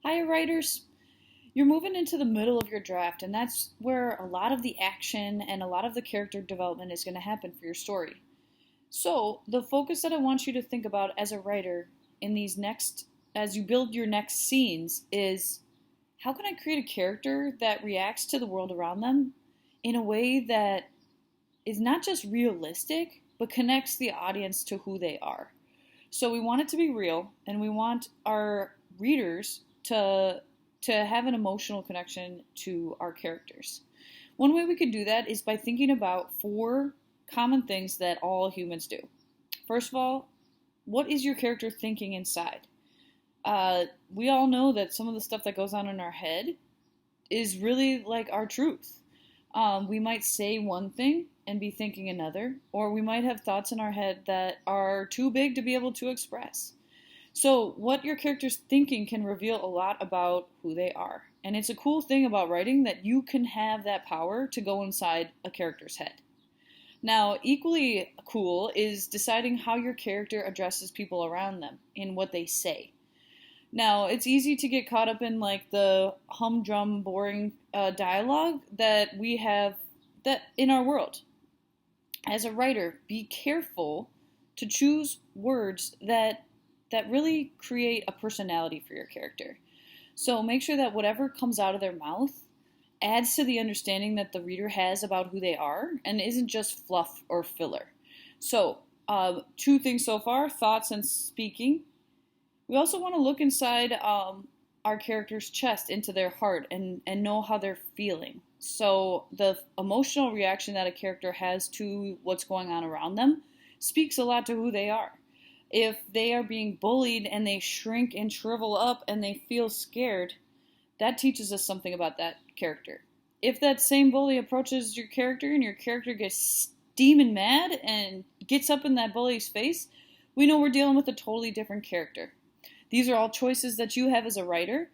Hi, writers. You're moving into the middle of your draft, and that's where a lot of the action and a lot of the character development is going to happen for your story. So, the focus that I want you to think about as a writer in as you build your next scenes is how can I create a character that reacts to the world around them in a way that is not just realistic, but connects the audience to who they are. So we want it to be real, and we want our readers to have an emotional connection to our characters. One way we could do that is by thinking about four common things that all humans do. First of all, what is your character thinking inside? We all know that some of the stuff that goes on in our head is really like our truth. We might say one thing and be thinking another, or we might have thoughts in our head that are too big to be able to express. So, what your character's thinking can reveal a lot about who they are. And it's a cool thing about writing that you can have that power to go inside a character's head. Now, equally cool is deciding how your character addresses people around them in what they say. Now, it's easy to get caught up in like the humdrum, boring dialogue that we have that in our world. As a writer, be careful to choose words that really create a personality for your character. So make sure that whatever comes out of their mouth adds to the understanding that the reader has about who they are and isn't just fluff or filler. So, two things so far, thoughts and speaking. We also want to look inside our character's chest, into their heart, and know how they're feeling. So the emotional reaction that a character has to what's going on around them speaks a lot to who they are. If they are being bullied and they shrink and shrivel up and they feel scared, that teaches us something about that character. If that same bully approaches your character and your character gets steaming mad and gets up in that bully's face, we know we're dealing with a totally different character. These are all choices that you have as a writer.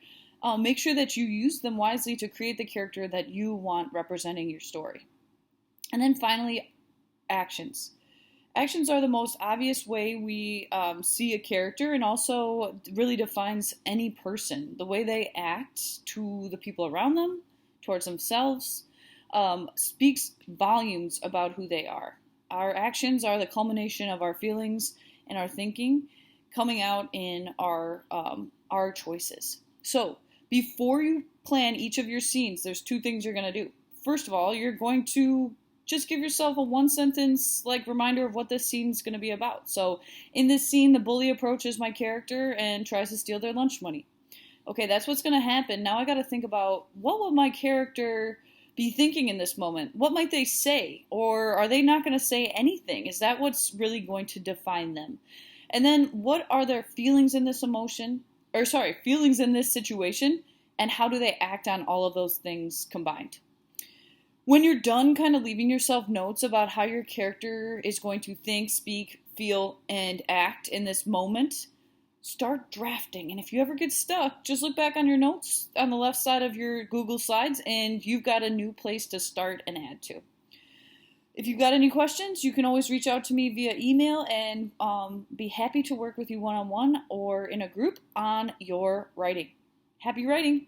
Make sure that you use them wisely to create the character that you want representing your story. And then finally, actions. Actions are the most obvious way we see a character and also really defines any person. The way they act to the people around them, towards themselves, speaks volumes about who they are. Our actions are the culmination of our feelings and our thinking coming out in our choices. So before you plan each of your scenes, there's two things you're going to do. First of all, you're going to just give yourself a one sentence like reminder of what this scene is going to be about. So in this scene, the bully approaches my character and tries to steal their lunch money. Okay, that's what's going to happen. Now I got to think about what will my character be thinking in this moment? What might they say? Or are they not going to say anything? Is that what's really going to define them? And then what are their feelings in this feelings in this situation, and how do they act on all of those things combined? When you're done kind of leaving yourself notes about how your character is going to think, speak, feel, and act in this moment, start drafting. And if you ever get stuck, just look back on your notes on the left side of your Google Slides and you've got a new place to start and add to. If you've got any questions, you can always reach out to me via email and be happy to work with you one-on-one or in a group on your writing. Happy writing!